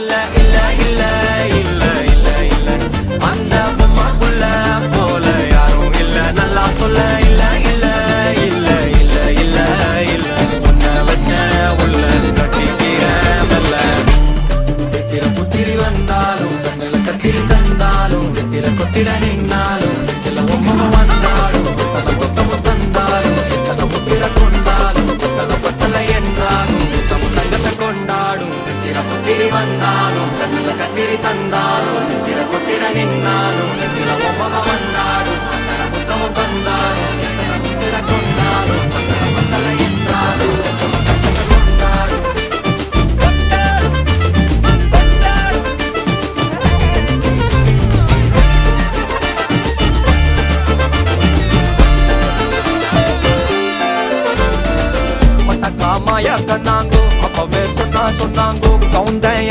பக்கத்துல இல்ல இல்ல இல்ல இல்ல இல்ல அந்த பொம்மை புள்ள போல யாரும் இல்ல நல்லா சொல்ல இல்ல இல்ல இல்ல இல்ல இல்ல இல்ல உன்னை வச்ச உள்ள கட்டிக்கிற மெல்ல சித்திர புத்திரி வந்தாலும் கண்ணுல கத்திரி தந்தாலும் வெத்திர கொத்திட நின்னாலும் சில பொம்மை வந்தாலும் கொத்தல கொத்தமும் தந்தாலும் எத்தனை புத்திர கொண்டாலும் கொத்தல கொத்தல என்றாலும் கொத்தமும் தங்கத்தை கொண்டாடும் சித்திர புத்திரி வந்தாலும் கண்ணுல கத்திரி தந்தாலும் வெத்திர கொத்திட நின்னாலும் வெத்திர பொம்மை வந்தாலும் கொத்தல கொத்தமும் தந்தாலும் எத்தனை புத்திர கொண்டாலும் கொத்தல கொத்தல என்றாலும் கொத்தமும் தங்கத்தை கொண்டாடும் மாயா கண்ணாங்கோ அப்பவே சொன்னாங்கோ கவுந்தேன்